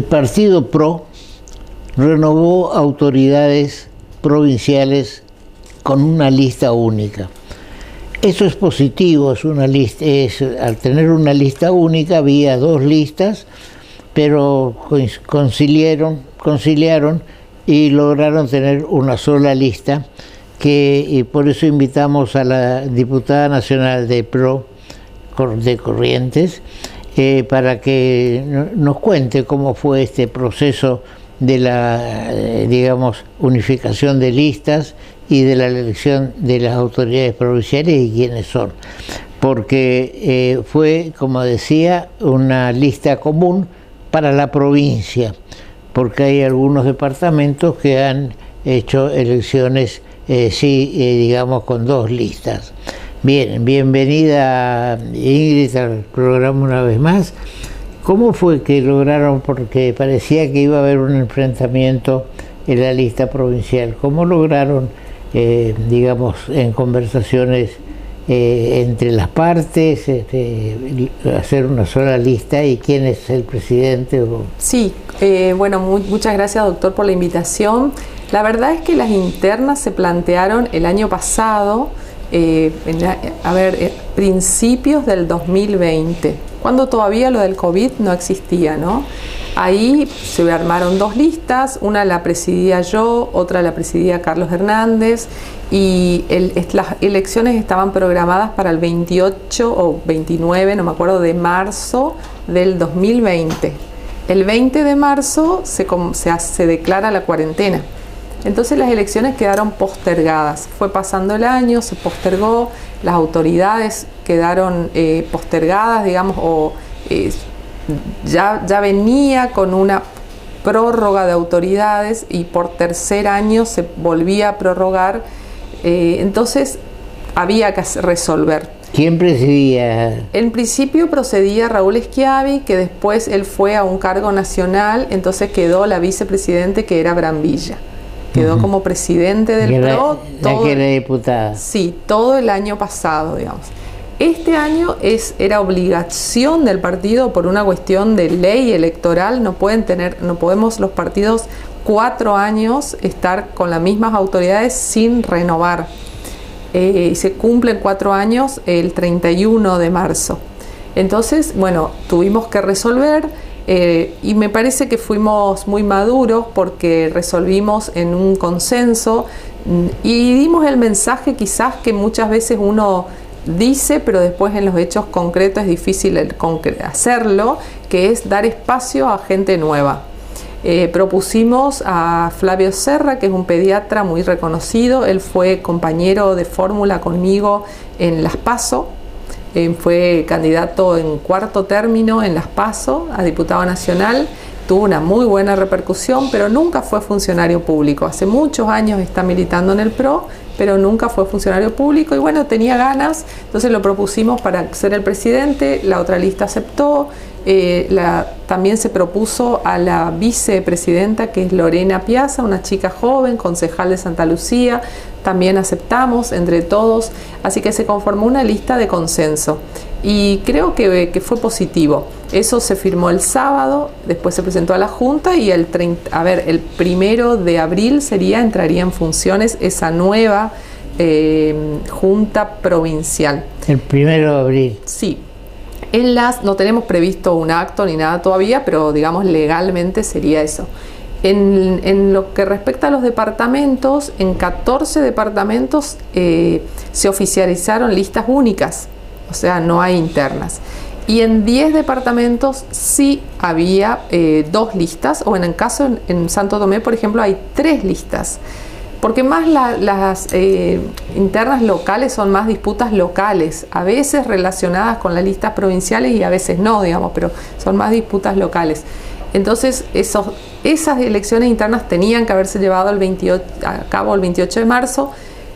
El Partido PRO renovó autoridades provinciales con una lista única. Eso es positivo, es una lista, al tener una lista única había dos listas, pero conciliaron y lograron tener una sola lista, y por eso invitamos a la diputada nacional de PRO de Corrientes para que nos cuente cómo fue este proceso de la, digamos, unificación de listas y de la elección de las autoridades provinciales y quiénes son. Porque fue, como decía, una lista común para la provincia, porque hay algunos departamentos que han hecho elecciones, digamos, con dos listas. Bien, bienvenida Ingrid al programa una vez más. ¿Cómo fue que lograron, porque parecía que iba a haber un enfrentamiento en la lista provincial, cómo lograron, digamos, en conversaciones entre las partes, hacer una sola lista y quién es el presidente? Sí, bueno, muchas gracias, doctor, por la invitación. La verdad es que las internas se plantearon el año pasado, principios del 2020, cuando todavía lo del COVID no existía, ¿no? Ahí se armaron dos listas, una la presidía yo, otra la presidía Carlos Hernández, y las elecciones estaban programadas para el 28 o 29, no me acuerdo, de marzo del 2020. El 20 de marzo se declara la cuarentena. Entonces las elecciones quedaron postergadas. Fue pasando el año, se postergó, las autoridades quedaron postergadas, digamos, ya venía con una prórroga de autoridades y por tercer año se volvía a prorrogar, entonces había que resolver. ¿Quién presidía? En principio procedía Raúl Schiavi, que después él fue a un cargo nacional, entonces quedó la vicepresidente, que era Brambilla. Quedó como presidente del PRO. La que era diputada. Sí, todo el año pasado, digamos. Este año era obligación del partido por una cuestión de ley electoral. No podemos los partidos 4 años estar con las mismas autoridades sin renovar. Y se cumplen 4 años el 31 de marzo. Entonces, bueno, tuvimos que resolver. Y me parece que fuimos muy maduros porque resolvimos en un consenso y dimos el mensaje quizás que muchas veces uno dice, pero después en los hechos concretos es difícil hacerlo, que es dar espacio a gente nueva. Propusimos a Flavio Serra, que es un pediatra muy reconocido. Él fue compañero de fórmula conmigo en las PASO. Fue candidato en 4º término en las PASO a diputado nacional, tuvo una muy buena repercusión, pero nunca fue funcionario público. Hace muchos años está militando en el PRO, pero nunca fue funcionario público y bueno, tenía ganas, entonces lo propusimos para ser el presidente, la otra lista aceptó, también se propuso a la vicepresidenta, que es Lorena Piazza, una chica joven, concejal de Santa Lucía, también aceptamos entre todos, así que se conformó una lista de consenso y creo que fue positivo. Eso se firmó el sábado, después se presentó a la Junta y el 1 de abril entraría en funciones esa nueva Junta Provincial. El 1 de abril. Sí. No tenemos previsto un acto ni nada todavía, pero digamos legalmente sería eso. En lo que respecta a los departamentos, en 14 departamentos se oficializaron listas únicas, o sea, no hay internas. Y en 10 departamentos sí había 2 listas, o en el caso en Santo Tomé, por ejemplo, hay 3 listas. Porque más las internas locales son más disputas locales, a veces relacionadas con las listas provinciales y a veces no, digamos, pero son más disputas locales. Entonces esas elecciones internas tenían que haberse llevado a cabo el 28 de marzo.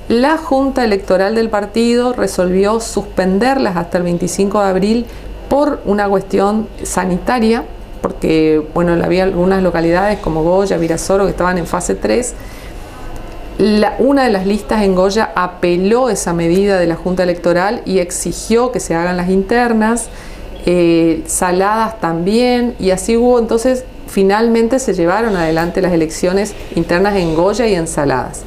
La Junta Electoral del partido resolvió suspenderlas hasta el 25 de abril por una cuestión sanitaria, porque bueno, había algunas localidades como Goya, Virasoro, que estaban en fase 3. Una de las listas en Goya apeló esa medida de la Junta Electoral y exigió que se hagan las internas. Saladas también, y así hubo. Entonces finalmente se llevaron adelante las elecciones internas en Goya y en Saladas.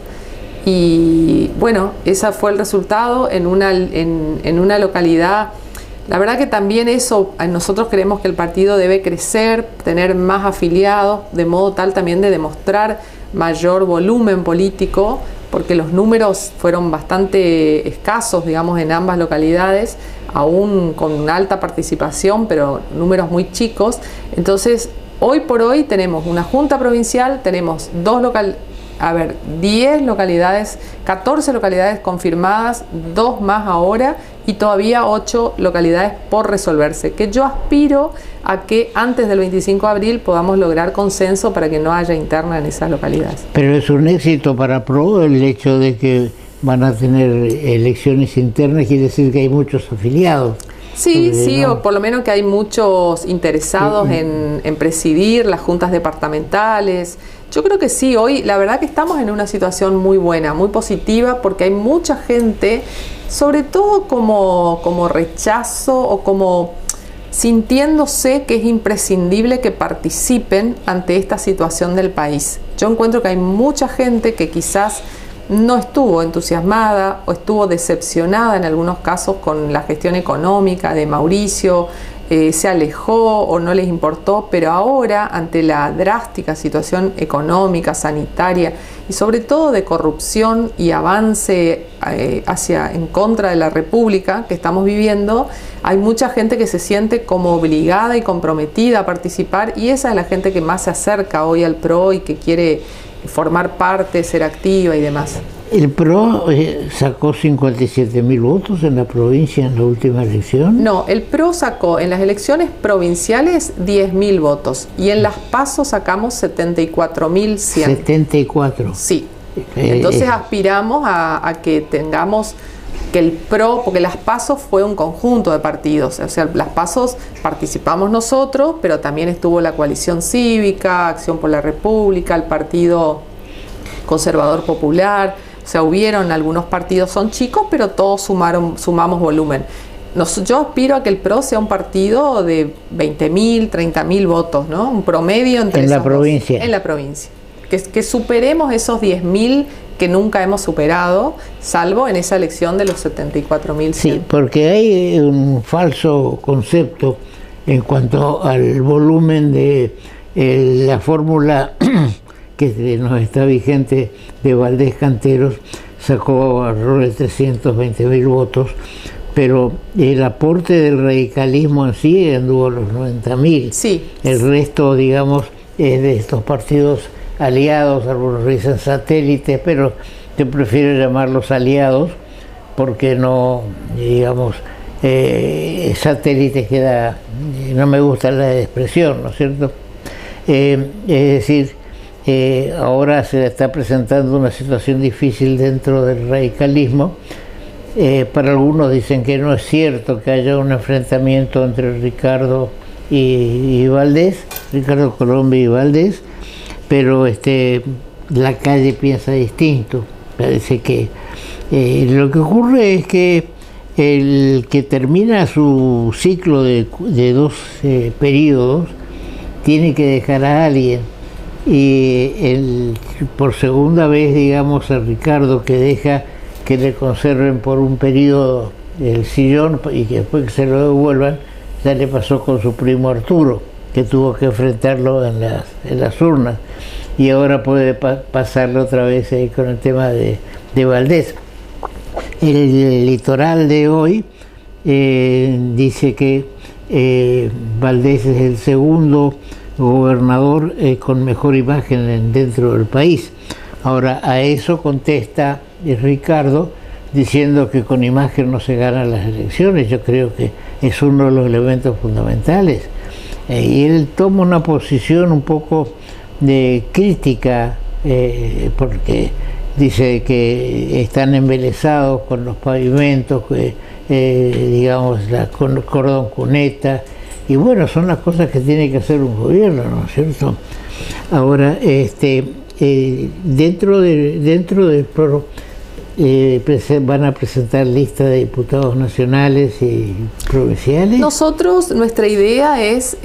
Y bueno, ese fue el resultado en una localidad. La verdad que también eso, nosotros creemos que el partido debe crecer, tener más afiliados, de modo tal también de demostrar mayor volumen político, porque los números fueron bastante escasos, digamos, en ambas localidades, aún con una alta participación, pero números muy chicos. Entonces, hoy por hoy tenemos una junta provincial, tenemos 10 localidades, 14 localidades confirmadas, 2 más ahora y todavía 8 localidades por resolverse, que yo aspiro a que antes del 25 de abril podamos lograr consenso para que no haya interna en esas localidades. Pero es un éxito para PRO el hecho de que van a tener elecciones internas, quiere decir que hay muchos afiliados. Sí, sí, o por lo menos que hay muchos interesados en presidir las juntas departamentales. Yo creo que sí, hoy la verdad que estamos en una situación muy buena, muy positiva, porque hay mucha gente, sobre todo como rechazo o como sintiéndose que es imprescindible que participen ante esta situación del país. Yo encuentro que hay mucha gente que quizás no estuvo entusiasmada o estuvo decepcionada en algunos casos con la gestión económica de Mauricio, se alejó o no les importó, pero ahora ante la drástica situación económica, sanitaria y sobre todo de corrupción y avance en contra de la República que estamos viviendo, hay mucha gente que se siente como obligada y comprometida a participar, y esa es la gente que más se acerca hoy al PRO y que quiere formar parte, ser activa y demás. ¿El PRO sacó 57.000 votos en la provincia en la última elección? No, el PRO sacó en las elecciones provinciales 10.000 votos y en las PASO sacamos 74.100. 74. Sí. Entonces aspiramos a que tengamos que el PRO, porque las PASO fue un conjunto de partidos, o sea, las PASO participamos nosotros, pero también estuvo la Coalición Cívica, Acción por la República, el Partido Conservador Popular. O sea, hubieron algunos partidos, son chicos, pero todos sumamos volumen. Yo aspiro a que el PRO sea un partido de 20.000, 30.000 votos, ¿no? Un promedio entre en la provincia. En la provincia. Que superemos esos 10.000 que nunca hemos superado, salvo en esa elección de los 74.100. Sí, porque hay un falso concepto en cuanto al volumen de la fórmula que nos está vigente de Valdés Canteros, sacó alrededor de 320.000 votos, pero el aporte del radicalismo en sí anduvo a los 90.000. Sí. El resto, digamos, es de estos partidos aliados, algunos dicen satélites, pero yo prefiero llamarlos aliados porque no, digamos, satélites queda, no me gusta la expresión, ¿no es cierto? Es decir, ahora se está presentando una situación difícil dentro del radicalismo. Para algunos dicen que no es cierto que haya un enfrentamiento entre Ricardo y Valdés, Ricardo Colombia y Valdés, pero la calle piensa distinto. Parece que lo que ocurre es que el que termina su ciclo de 2 periodos tiene que dejar a alguien, y por segunda vez, digamos, a Ricardo, que deja que le conserven por un periodo el sillón y que después que se lo devuelvan, ya le pasó con su primo Arturo, que tuvo que enfrentarlo en las urnas, y ahora puede pasarlo otra vez ahí con el tema de Valdés. El litoral de hoy dice que Valdés es el segundo gobernador con mejor imagen dentro del país. Ahora, a eso contesta Ricardo diciendo que con imagen no se ganan las elecciones. Yo creo que es uno de los elementos fundamentales. Y él toma una posición un poco de crítica, porque dice que están embelesados con los pavimentos, digamos, con el cordón cuneta, y bueno, son las cosas que tiene que hacer un gobierno, ¿no es cierto? Ahora, dentro del PRO van a presentar lista de diputados nacionales y provinciales. Nuestra idea es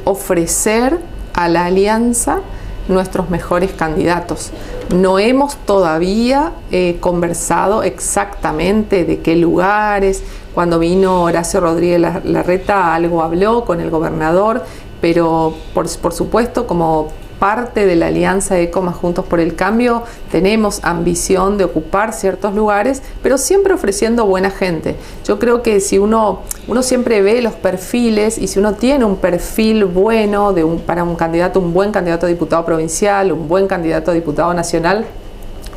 ofrecer a la alianza nuestros mejores candidatos. No hemos todavía conversado exactamente de qué lugares. Cuando vino Horacio Rodríguez Larreta algo habló con el gobernador, pero por supuesto, como parte de la alianza ECO más Juntos por el Cambio, tenemos ambición de ocupar ciertos lugares, pero siempre ofreciendo buena gente. Yo creo que si uno siempre ve los perfiles, y si uno tiene un perfil bueno para un candidato, un buen candidato a diputado provincial, un buen candidato a diputado nacional,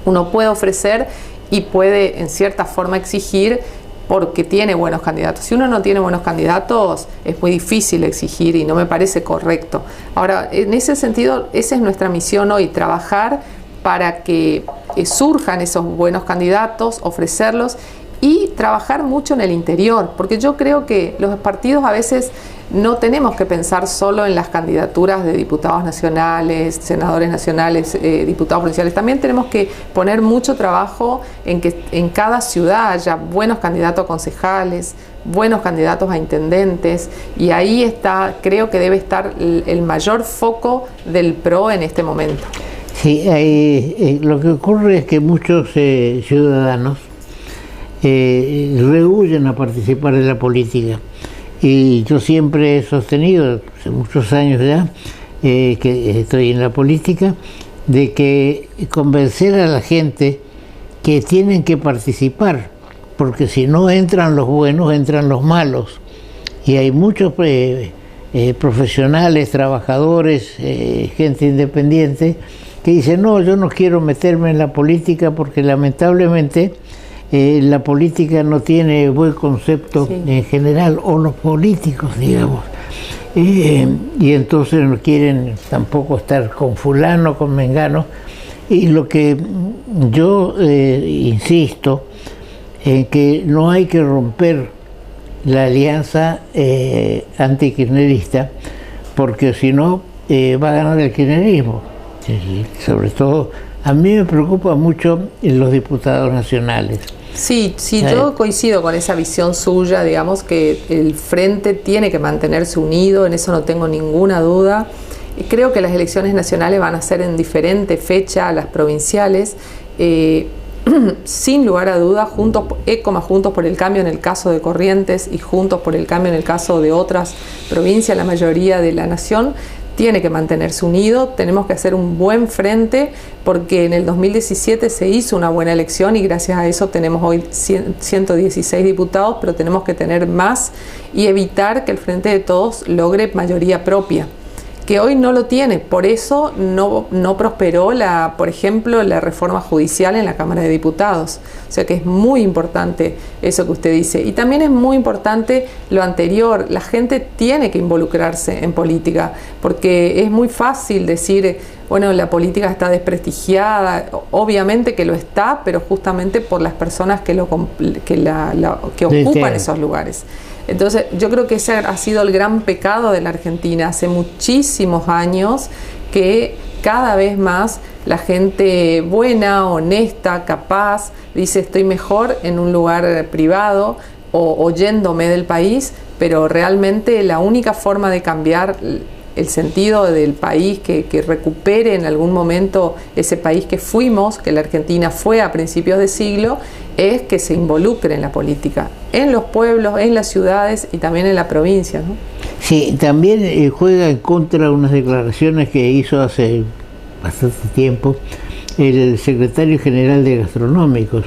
uno puede ofrecer y puede en cierta forma exigir, porque tiene buenos candidatos. Si uno no tiene buenos candidatos, es muy difícil exigir y no me parece correcto. Ahora, en ese sentido, esa es nuestra misión hoy, trabajar para que surjan esos buenos candidatos, ofrecerlos y trabajar mucho en el interior, porque yo creo que los partidos a veces no tenemos que pensar solo en las candidaturas de diputados nacionales, senadores nacionales, diputados provinciales. También tenemos que poner mucho trabajo en que en cada ciudad haya buenos candidatos a concejales, buenos candidatos a intendentes, y ahí creo que debe estar el mayor foco del PRO en este momento. Sí, lo que ocurre es que muchos ciudadanos rehuyen a participar en la política. Y yo siempre he sostenido, hace muchos años ya, que estoy en la política, de que convencer a la gente que tienen que participar, porque si no entran los buenos, entran los malos. Y hay muchos profesionales, trabajadores, gente independiente, que dicen, no, yo no quiero meterme en la política porque lamentablemente la política no tiene buen concepto, sí, en general, o los políticos, digamos, y entonces no quieren tampoco estar con fulano, con mengano. Y lo que yo insisto en que no hay que romper la alianza antikirchnerista, porque si no va a ganar el kirchnerismo. Sobre todo, a mí me preocupa mucho los diputados nacionales. Sí, yo coincido con esa visión suya, digamos que el frente tiene que mantenerse unido, en eso no tengo ninguna duda. Y creo que las elecciones nacionales van a ser en diferente fecha a las provinciales. Sin lugar a duda, ECO más Juntos por el Cambio en el caso de Corrientes y Juntos por el Cambio en el caso de otras provincias, la mayoría de la nación, tiene que mantenerse unido. Tenemos que hacer un buen frente, porque en el 2017 se hizo una buena elección y gracias a eso tenemos hoy 116 diputados, pero tenemos que tener más y evitar que el Frente de Todos logre mayoría propia, que hoy no lo tiene. Por eso no prosperó, por ejemplo, la reforma judicial en la Cámara de Diputados. O sea que es muy importante eso que usted dice. Y también es muy importante lo anterior. La gente tiene que involucrarse en política, porque es muy fácil decir, bueno, la política está desprestigiada. Obviamente que lo está, pero justamente por las personas que ocupan esos lugares. Entonces, yo creo que ese ha sido el gran pecado de la Argentina hace muchísimos años, que cada vez más la gente buena, honesta, capaz, dice estoy mejor en un lugar privado o yéndome del país, pero realmente la única forma de cambiar el sentido del país, que recupere en algún momento ese país que fuimos, que la Argentina fue a principios de siglo, es que se involucre en la política, en los pueblos, en las ciudades y también en la provincia, ¿no? Sí, también juega en contra unas declaraciones que hizo hace bastante tiempo el secretario general de Gastronómicos,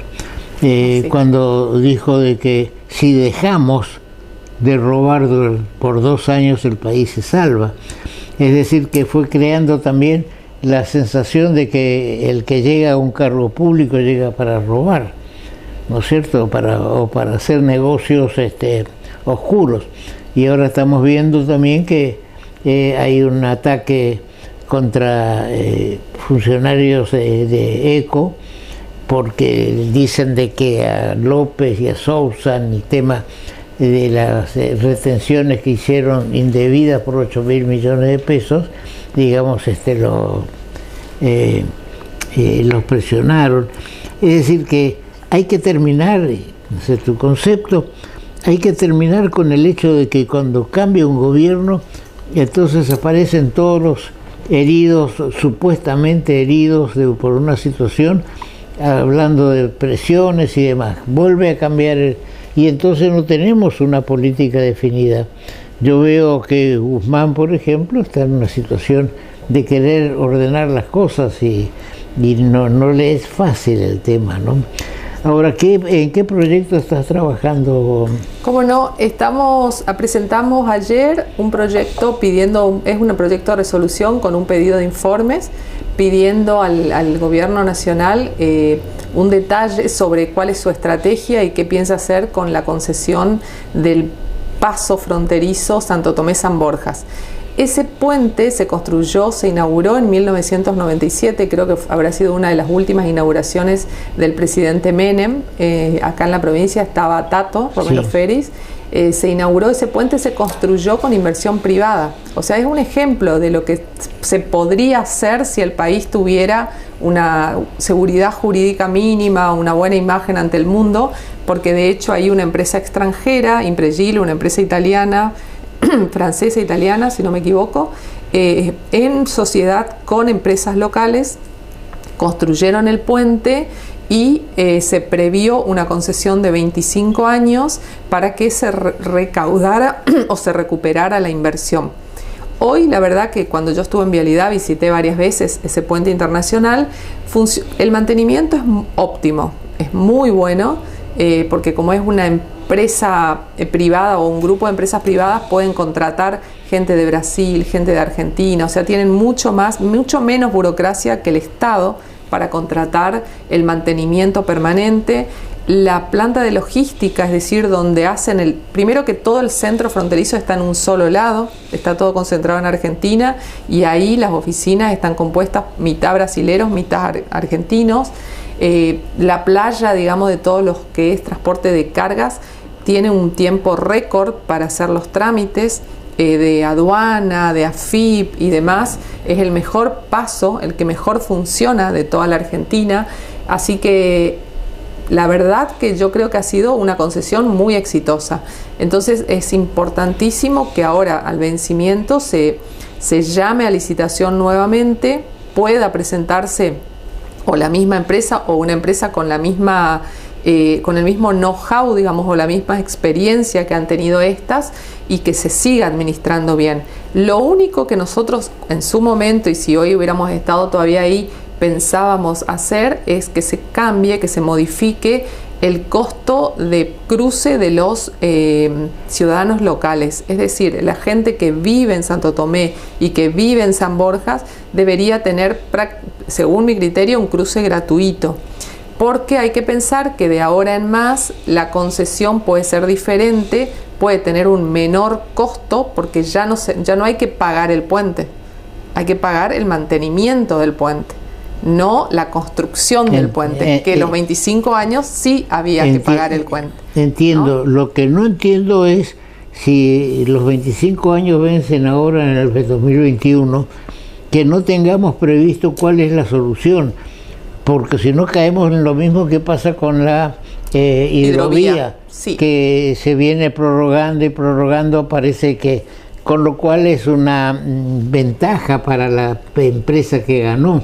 sí, cuando dijo de que si dejamos de robar por 2 años el país se salva. Es decir, que fue creando también la sensación de que el que llega a un cargo público llega para robar, ¿no es cierto? O para hacer negocios oscuros. Y ahora estamos viendo también que hay un ataque contra funcionarios de ECO, porque dicen de que a López y a Sousa, en el tema de las retenciones que hicieron indebidas por 8.000 millones de pesos, digamos, los presionaron. Es decir, que hay que terminar, no sé tu concepto, hay que terminar con el hecho de que cuando cambia un gobierno entonces aparecen todos los heridos, supuestamente heridos por una situación, hablando de presiones y demás. Vuelve a cambiar y entonces no tenemos una política definida. Yo veo que Guzmán, por ejemplo, está en una situación de querer ordenar las cosas y no le es fácil el tema, ¿no? Ahora, ¿en qué proyecto estás trabajando? Cómo no, presentamos ayer un proyecto es un proyecto de resolución con un pedido de informes, pidiendo al Gobierno Nacional un detalle sobre cuál es su estrategia y qué piensa hacer con la concesión del paso fronterizo Santo Tomé-San Borjas. Ese puente se inauguró en 1997, creo que habrá sido una de las últimas inauguraciones del presidente Menem. Acá en la provincia estaba Tato, Romero Feris. Se inauguró ese puente, se construyó con inversión privada. O sea, es un ejemplo de lo que se podría hacer si el país tuviera una seguridad jurídica mínima, una buena imagen ante el mundo, porque de hecho hay una empresa extranjera, Impregil, una empresa italiana, francesa italiana, si no me equivoco, en sociedad con empresas locales, construyeron el puente y se previó una concesión de 25 años para que se recaudara o se recuperara la inversión. Hoy, la verdad que cuando yo estuve en Vialidad visité varias veces ese puente internacional, el mantenimiento es óptimo, es muy bueno, porque como es una empresa privada o un grupo de empresas privadas, pueden contratar gente de Brasil, gente de Argentina, o sea, tienen mucho menos burocracia que el Estado para contratar el mantenimiento permanente. La planta de logística, es decir, donde hacen primero que todo el centro fronterizo está en un solo lado, está todo concentrado en Argentina, y ahí las oficinas están compuestas mitad brasileros, mitad argentinos. La playa, digamos, de todo lo que es transporte de cargas, tiene un tiempo récord para hacer los trámites de aduana, de AFIP y demás. Es el mejor paso, el que mejor funciona de toda la Argentina. Así que la verdad que yo creo que ha sido una concesión muy exitosa. Entonces es importantísimo que ahora al vencimiento se llame a licitación nuevamente, pueda presentarse o la misma empresa o una empresa con la misma con el mismo know-how, digamos, o la misma experiencia que han tenido estas, y que se siga administrando bien. Lo único que nosotros en su momento, y si hoy hubiéramos estado todavía ahí, pensábamos hacer es que se cambie, que se modifique el costo de cruce de los ciudadanos locales. Es decir, la gente que vive en Santo Tomé y que vive en San Borjas debería tener, según mi criterio, un cruce gratuito. Porque hay que pensar que de ahora en más la concesión puede ser diferente, puede tener un menor costo, porque ya no hay que pagar el puente, hay que pagar el mantenimiento del puente, no la construcción del puente, que los 25 años sí había que pagar el puente. Entiendo, ¿no? Lo que no entiendo es si los 25 años vencen ahora en el 2021, que no tengamos previsto cuál es la solución. Porque si no caemos en lo mismo que pasa con la hidrovía, sí, que se viene prorrogando y prorrogando, parece que, con lo cual es una ventaja para la empresa que ganó,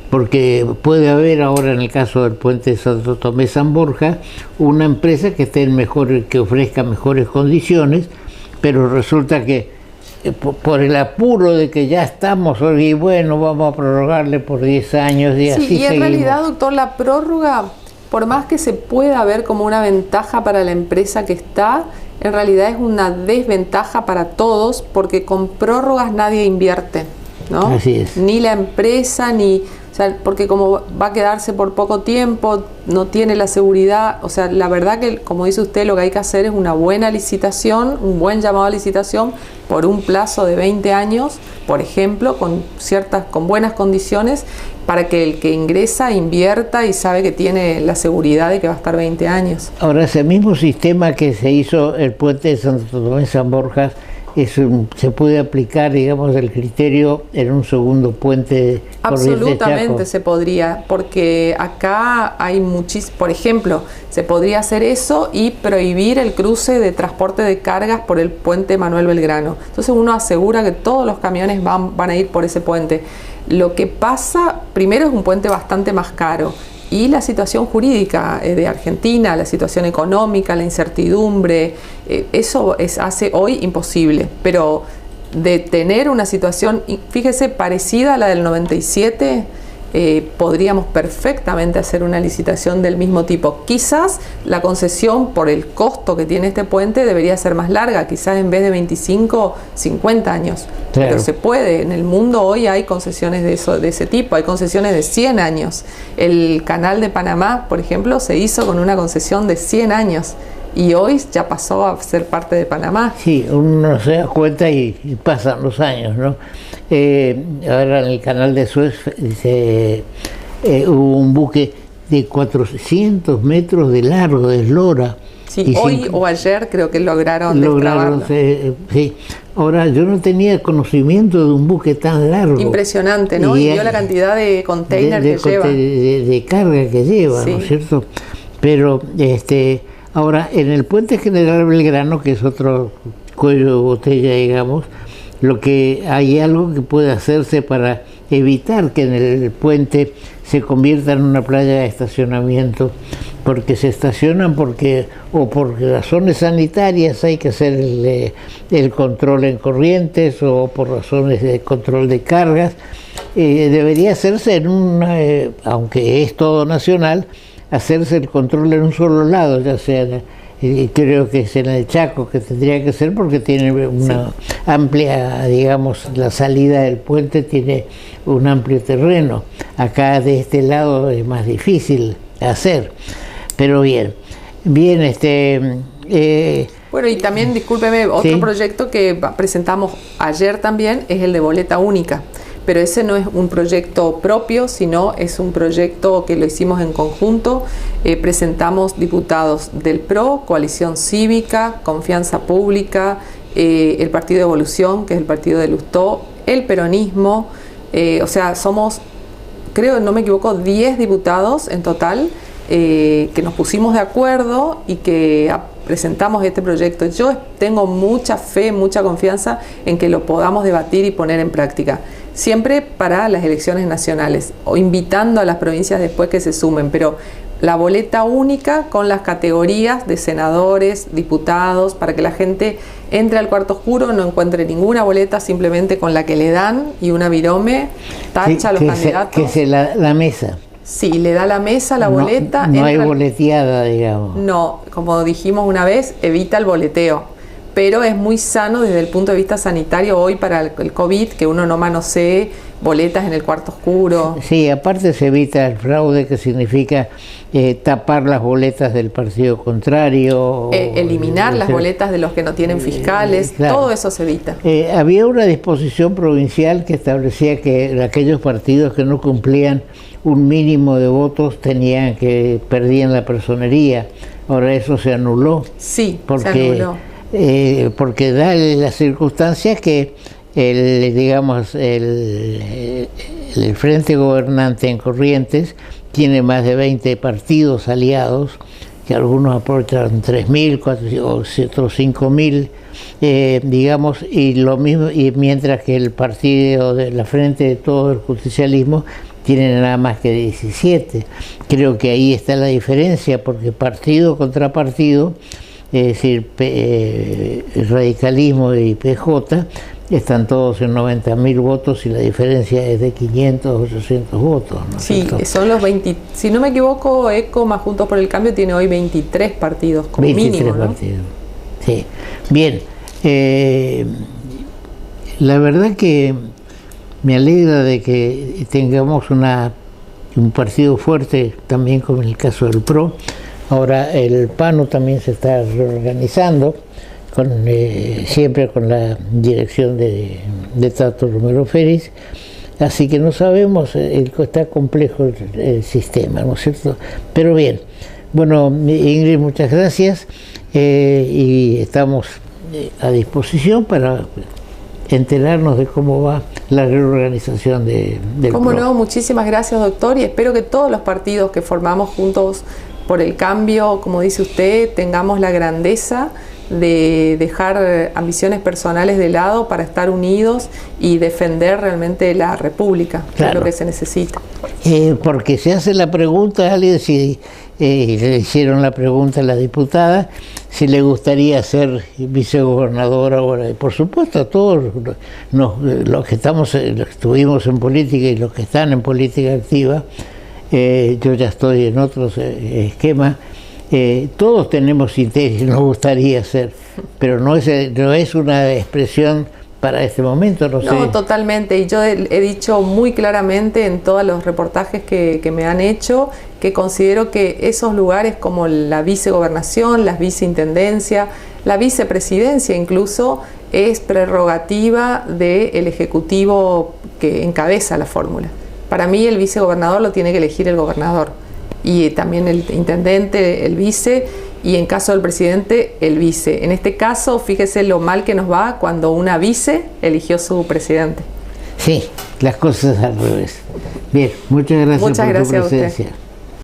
porque puede haber ahora en el caso del puente de Santo Tomé-San Borja una empresa que que ofrezca mejores condiciones, pero resulta que por el apuro de que ya estamos, y bueno, vamos a prorrogarle por 10 años y así y en seguimos. Realidad, doctor, la prórroga, por más que se pueda ver como una ventaja para la empresa que está, en realidad es una desventaja para todos, porque con prórrogas nadie invierte, ¿no? Así es. Ni la empresa, o sea, porque como va a quedarse por poco tiempo, no tiene la seguridad. O sea, la verdad que, como dice usted, lo que hay que hacer es una buena licitación, un buen llamado a licitación por un plazo de 20 años, por ejemplo, con buenas condiciones, para que el que ingresa invierta y sabe que tiene la seguridad de que va a estar 20 años. Ahora, ese mismo sistema que se hizo el puente de Santo Tomé-San Borjas, se puede aplicar, digamos, el criterio en un segundo puente. Absolutamente se podría, porque acá hay por ejemplo, se podría hacer eso y prohibir el cruce de transporte de cargas por el puente Manuel Belgrano. Entonces uno asegura que todos los camiones van a ir por ese puente. Lo que pasa, primero, es un puente bastante más caro. Y la situación jurídica de Argentina, la situación económica, la incertidumbre, eso hace hoy imposible. Pero de tener una situación, fíjese, parecida a la del 97, podríamos perfectamente hacer una licitación del mismo tipo. Quizás la concesión, por el costo que tiene este puente, debería ser más larga, quizás en vez de 25, 50 años. Claro. Pero se puede, en el mundo hoy hay concesiones de ese tipo, hay concesiones de 100 años. El canal de Panamá, por ejemplo, se hizo con una concesión de 100 años. Y hoy ya pasó a ser parte de Panamá. Sí, uno se da cuenta y pasan los años, ¿no? Ahora en el canal de Suez hubo un buque de 400 metros de largo, de eslora. Sí, hoy o ayer creo que lograron destrabarlo. Sí. Ahora, yo no tenía conocimiento de un buque tan largo. Impresionante, ¿no? Y vio la cantidad de containers que lleva. De carga que lleva, sí. ¿No es cierto? Pero, ahora, en el puente General Belgrano, que es otro cuello de botella, digamos, hay algo que puede hacerse para evitar que en el puente se convierta en una playa de estacionamiento, porque se estacionan por razones sanitarias hay que hacer el control en corrientes, o por razones de control de cargas. Debería hacerse aunque es todo nacional, hacerse el control en un solo lado, ya sea, creo que es en el Chaco que tendría que ser, porque tiene una amplia, digamos, la salida del puente tiene un amplio terreno. Acá de este lado es más difícil hacer, pero bien, bueno, y también, discúlpeme, otro proyecto que presentamos ayer también es el de boleta única. Pero ese no es un proyecto propio, sino es un proyecto que lo hicimos en conjunto. Presentamos diputados del PRO, Coalición Cívica, Confianza Pública, el Partido Evolución, que es el partido de Lustó, el peronismo. O sea, somos, creo, no me equivoco, 10 diputados en total que nos pusimos de acuerdo y que presentamos este proyecto. Yo tengo mucha fe, mucha confianza en que lo podamos debatir y poner en práctica. Siempre para las elecciones nacionales, o invitando a las provincias después que se sumen, pero la boleta única con las categorías de senadores, diputados, para que la gente entre al cuarto oscuro, no encuentre ninguna boleta, simplemente con la que le dan y una virome, tacha a los candidatos. Que es la mesa. Sí, le da la mesa, la boleta. No hay boleteada, digamos. No, como dijimos una vez, evita el boleteo. Pero es muy sano desde el punto de vista sanitario hoy para el COVID, que uno no manosee boletas en el cuarto oscuro. Sí, aparte se evita el fraude, que significa tapar las boletas del partido contrario. Eliminar las boletas de los que no tienen fiscales, claro. Todo eso se evita. Había una disposición provincial que establecía que aquellos partidos que no cumplían un mínimo de votos perdían la personería. Ahora eso se anuló. Sí, se anuló. Porque da las circunstancias que el frente gobernante en Corrientes tiene más de 20 partidos aliados, que algunos aportan 3.000, otros 5.000, digamos, y lo mismo, y mientras que el partido de la Frente de Todo el Justicialismo tiene nada más que 17. Creo que ahí está la diferencia, porque partido contra partido, es decir, el radicalismo y PJ están todos en 90.000 votos y la diferencia es de 500, 800 votos, ¿no? Sí, son los 20, si no me equivoco, ECO más Juntos por el Cambio tiene hoy 23 partidos como 23 mínimo, ¿no? Partidos. Sí, bien. La verdad que me alegra de que tengamos un partido fuerte también, como en el caso del PRO. Ahora el PANO también se está reorganizando, siempre con la dirección de Tato Romero Félix, así que no sabemos, está complejo el sistema, ¿no es cierto? Pero bien, bueno, Ingrid, muchas gracias, y estamos a disposición para enterarnos de cómo va la reorganización del ¿Cómo PRO. no? Muchísimas gracias, doctor, y espero que todos los partidos que formamos Juntos por el Cambio, como dice usted, tengamos la grandeza de dejar ambiciones personales de lado para estar unidos y defender realmente la República, que es lo que se necesita. Porque se hace la pregunta a alguien, si le hicieron la pregunta a la diputada, si le gustaría ser vicegobernadora ahora. Y por supuesto, a todos los que estuvimos en política y los que están en política activa, yo ya estoy en otros esquemas, todos tenemos interés y nos gustaría ser, pero no es una expresión para este momento, no sé. No, totalmente, y yo he dicho muy claramente en todos los reportajes que me han hecho que considero que esos lugares como la vicegobernación, la viceintendencia, la vicepresidencia incluso, es prerrogativa del Ejecutivo que encabeza la fórmula. Para mí el vicegobernador lo tiene que elegir el gobernador, y también el intendente, el vice, y en caso del presidente, el vice. En este caso, fíjese lo mal que nos va cuando una vice eligió su presidente. Sí, las cosas al revés. Bien, muchas gracias por tu presencia. Muchas gracias a usted.